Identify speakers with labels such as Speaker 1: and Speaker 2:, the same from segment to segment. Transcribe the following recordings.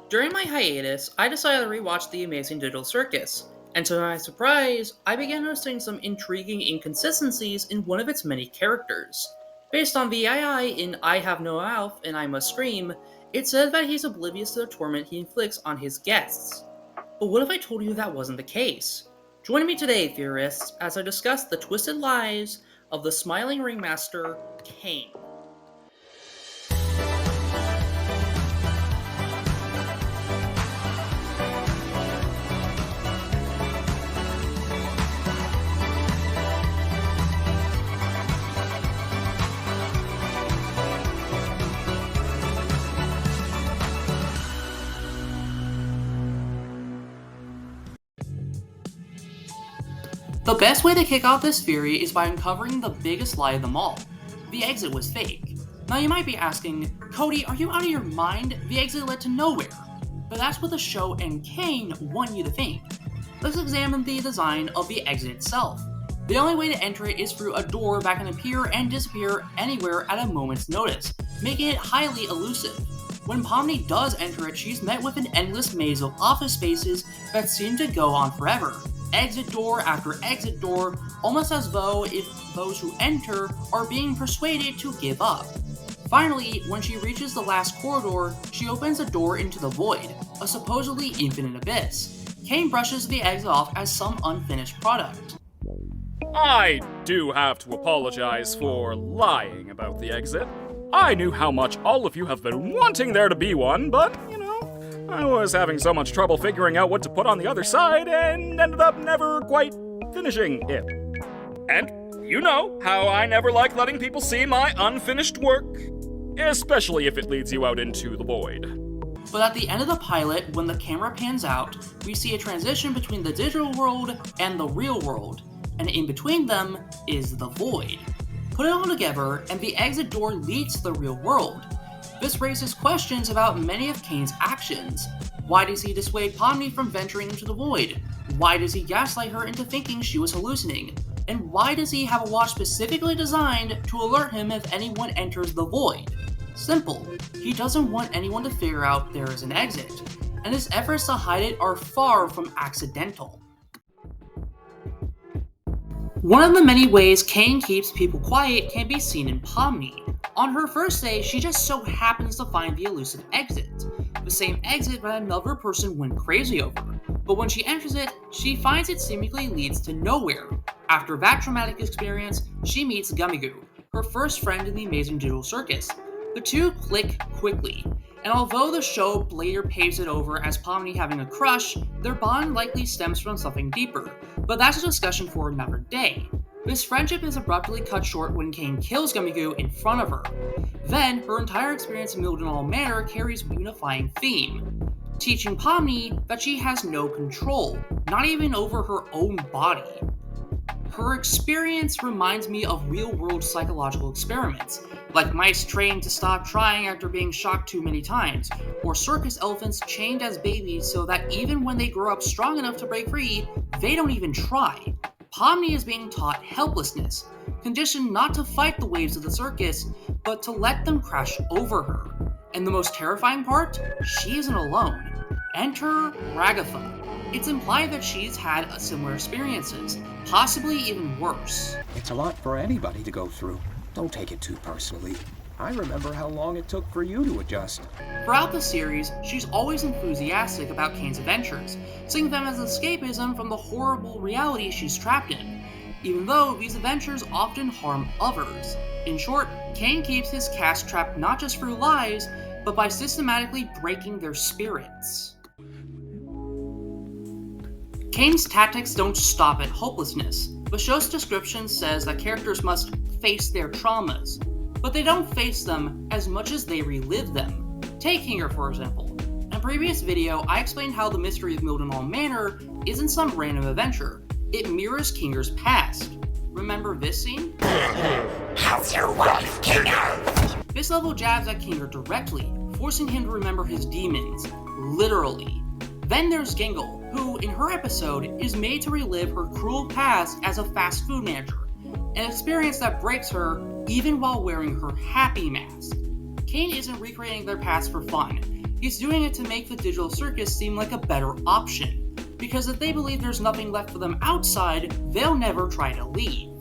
Speaker 1: During my hiatus, I decided to rewatch The Amazing Digital Circus, and to my surprise, I began noticing some intriguing inconsistencies in one of its many characters. Based on VII in I Have No Mouth and I Must Scream, it says that he's oblivious to the torment he inflicts on his guests. But what if I told you that wasn't the case? Join me today, theorists, as I discuss the twisted lies of the smiling ringmaster, Caine. The best way to kick off this theory is by uncovering the biggest lie of them all. The exit was fake. Now you might be asking, Cody, are you out of your mind? The exit led to nowhere. But that's what the show and Caine want you to think. Let's examine the design of the exit itself. The only way to enter it is through a door that can appear and disappear anywhere at a moment's notice, making it highly elusive. When Pomni does enter it, she's met with an endless maze of office spaces that seem to go on forever. Exit door after exit door, almost as though if those who enter are being persuaded to give up. Finally, when she reaches the last corridor, she opens a door into the void, a supposedly infinite abyss. Caine brushes the exit off as some unfinished product.
Speaker 2: I do have to apologize for lying about the exit. I knew how much all of you have been wanting there to be one, but, I was having so much trouble figuring out what to put on the other side and ended up never quite finishing it. And you know how I never like letting people see my unfinished work, especially if it leads you out into the void.
Speaker 1: But at the end of the pilot, when the camera pans out, we see a transition between the digital world and the real world, and in between them is the void. Put it all together, and the exit door leads to the real world. This raises questions about many of Caine's actions. Why does he dissuade Pomni from venturing into the void? Why does he gaslight her into thinking she was hallucinating? And why does he have a watch specifically designed to alert him if anyone enters the void? Simple. He doesn't want anyone to figure out there is an exit, and his efforts to hide it are far from accidental. One of the many ways Caine keeps people quiet can be seen in Pomni. On her first day, she just so happens to find the elusive exit, the same exit that another person went crazy over. But when she enters it, she finds it seemingly leads to nowhere. After that traumatic experience, she meets Gummigoo, her first friend in the Amazing Digital Circus. The two click quickly, and although the show later paves it over as Pomni having a crush, their bond likely stems from something deeper, but that's a discussion for another day. This friendship is abruptly cut short when Caine kills Gummigoo in front of her. Then, her entire experience in Mildenhall Manor carries a unifying theme, teaching Pomni that she has no control, not even over her own body. Her experience reminds me of real-world psychological experiments, like mice trained to stop trying after being shocked too many times, or circus elephants chained as babies so that even when they grow up strong enough to break free, they don't even try. Pomni is being taught helplessness, conditioned not to fight the waves of the circus, but to let them crash over her. And the most terrifying part? She isn't alone. Enter Ragatha. It's implied that she's had similar experiences, possibly even worse.
Speaker 3: It's a lot for anybody to go through. Don't take it too personally. I remember how long it took for you to adjust.
Speaker 1: Throughout the series, she's always enthusiastic about Caine's adventures, seeing them as escapism from the horrible reality she's trapped in, even though these adventures often harm others. In short, Caine keeps his cast trapped not just through lies, but by systematically breaking their spirits. Caine's tactics don't stop at hopelessness. The show's description says that characters must face their traumas, but they don't face them as much as they relive them. Take Kinger, for example. In a previous video, I explained how the mystery of Mildenhall Manor isn't some random adventure. It mirrors Kinger's past. Remember this scene?
Speaker 4: How's your wife, Kinger?
Speaker 1: This level jabs at Kinger directly, forcing him to remember his demons, literally. Then there's Gingle, who, in her episode, is made to relive her cruel past as a fast food manager, an experience that breaks her even while wearing her happy mask. Caine isn't recreating their past for fun. He's doing it to make the digital circus seem like a better option, because if they believe there's nothing left for them outside, they'll never try to leave.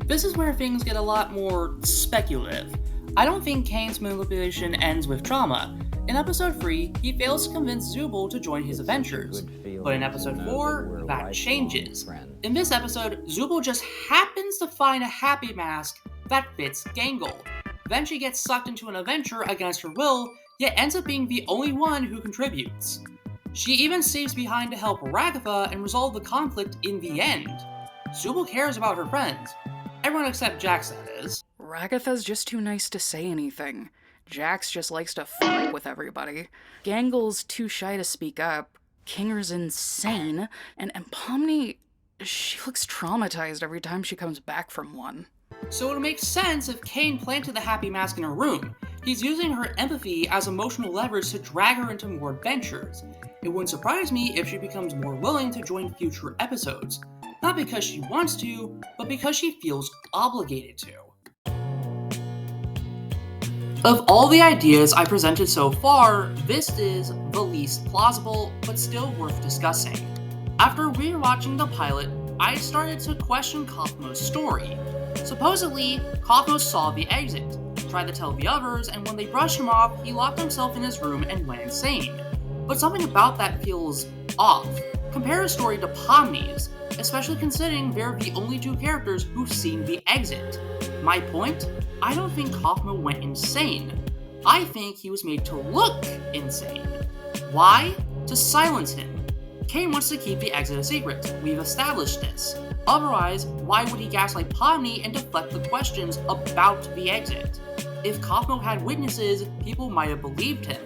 Speaker 1: This is where things get a lot more speculative. I don't think Kaine's manipulation ends with trauma. In episode 3, he fails to convince Zooble to join his adventures, but in episode 4, that changes. In this episode, Zooble just happens to find a happy mask that fits Gangle. Then she gets sucked into an adventure against her will, yet ends up being the only one who contributes. She even stays behind to help Ragatha and resolve the conflict in the end. Zooble cares about her friends. Everyone except Jax, that is.
Speaker 5: Ragatha's just too nice to say anything. Jax just likes to fuck with everybody. Gangle's too shy to speak up. Kinger's insane. And Pomni, she looks traumatized every time she comes back from one.
Speaker 1: So it would make sense if Caine planted the happy mask in her room. He's using her empathy as emotional leverage to drag her into more adventures. It wouldn't surprise me if she becomes more willing to join future episodes. Not because she wants to, but because she feels obligated to. Of all the ideas I presented so far, this is the least plausible, but still worth discussing. After rewatching the pilot, I started to question Kaufmo's story. Supposedly, Kaufmo saw the exit, tried to tell the others, and when they brushed him off, he locked himself in his room and went insane. But something about that feels off. Compare his story to Pomni's, especially considering they're the only two characters who've seen the exit. My point? I don't think Kaufmo went insane. I think he was made to look insane. Why? To silence him. Caine wants to keep the exit a secret. We've established this. Otherwise, why would he gaslight Pomni and deflect the questions about the exit? If Kaufmo had witnesses, people might have believed him.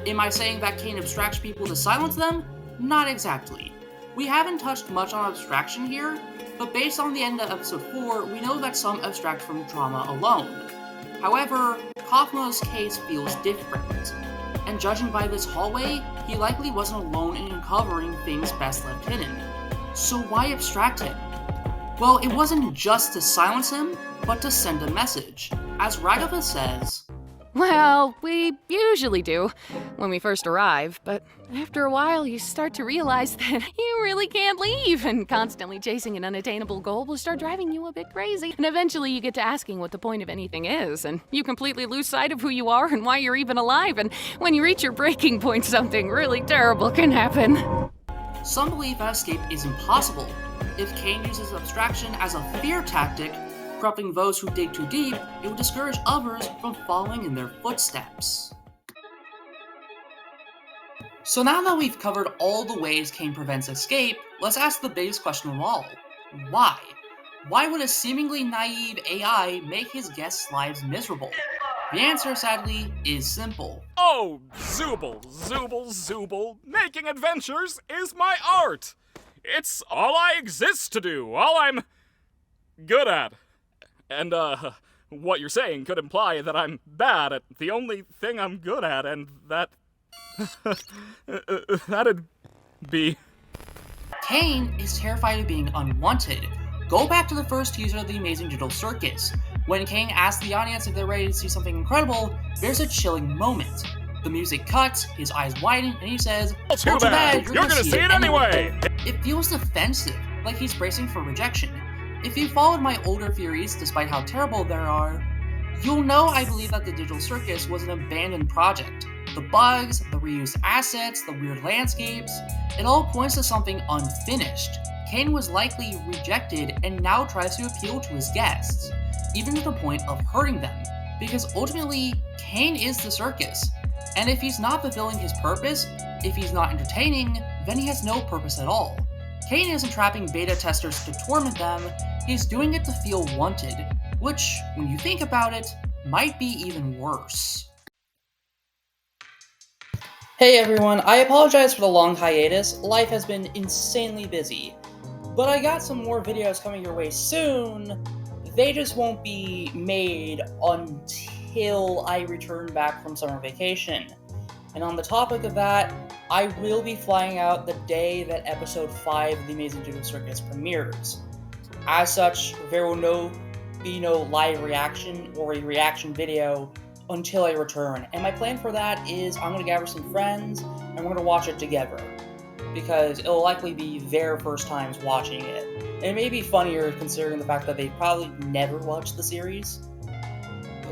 Speaker 1: Am I saying that Caine abstracts people to silence them? Not exactly. We haven't touched much on abstraction here, but based on the end of episode 4, we know that some abstract from trauma alone. However, Kaufmo's case feels different, and judging by this hallway, he likely wasn't alone in uncovering things best left hidden. So why abstract him? Well, it wasn't just to silence him, but to send a message. As Ragatha says,
Speaker 6: Well, we usually do when we first arrive, but after a while you start to realize that you really can't leave, and constantly chasing an unattainable goal will start driving you a bit crazy. And eventually you get to asking what the point of anything is, and you completely lose sight of who you are and why you're even alive, and when you reach your breaking point, something really terrible can happen.
Speaker 1: some believe that escape is impossible. If Caine uses abstraction as a fear tactic, corrupting those who dig too deep, it would discourage others from following in their footsteps. So now that we've covered all the ways Caine prevents escape, let's ask the biggest question of all. Why? Why would a seemingly naive AI make his guests' lives miserable? The answer, sadly, is simple.
Speaker 2: Oh, Zooble. Making adventures is my art. It's all I exist to do, all I'm good at. And, what you're saying could imply that I'm bad at the only thing I'm good at, and that... that'd be...
Speaker 1: Caine is terrified of being unwanted. Go back to the first teaser of the Amazing Digital Circus. When Caine asks the audience if they're ready to see something incredible, there's a chilling moment. The music cuts, his eyes widen, and he says,
Speaker 2: Too bad, you're gonna see it anyway!
Speaker 1: It feels defensive, like he's bracing for rejection. If you followed my older theories, despite how terrible they are, you'll know I believe that the Digital Circus was an abandoned project. The bugs, the reused assets, the weird landscapes, it all points to something unfinished. Caine was likely rejected and now tries to appeal to his guests, even to the point of hurting them, because ultimately, Caine is the circus. And if he's not fulfilling his purpose, if he's not entertaining, then he has no purpose at all. Caine isn't trapping beta testers to torment them, he's doing it to feel wanted, which, when you think about it, might be even worse. Hey everyone, I apologize for the long hiatus. Life has been insanely busy. But I got some more videos coming your way soon. They just won't be made until I return back from summer vacation. And on the topic of that, I will be flying out the day that episode 5 of the Amazing Digital Circus premieres. As such, there will be no live reaction or a reaction video until I return. And my plan for that is I'm going to gather some friends and we're going to watch it together. Because it'll likely be their first times watching it. And it may be funnier considering the fact that they've probably never watched the series.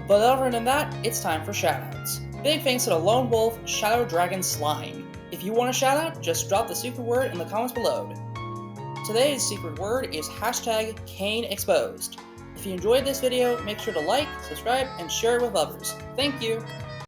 Speaker 1: But other than that, it's time for shoutouts. Big thanks to the Lone Wolf, Shadow Dragon Slime. If you want a shoutout, just drop the secret word in the comments below. Today's secret word is #CaneExposed. If you enjoyed this video, make sure to like, subscribe, and share it with others. Thank you!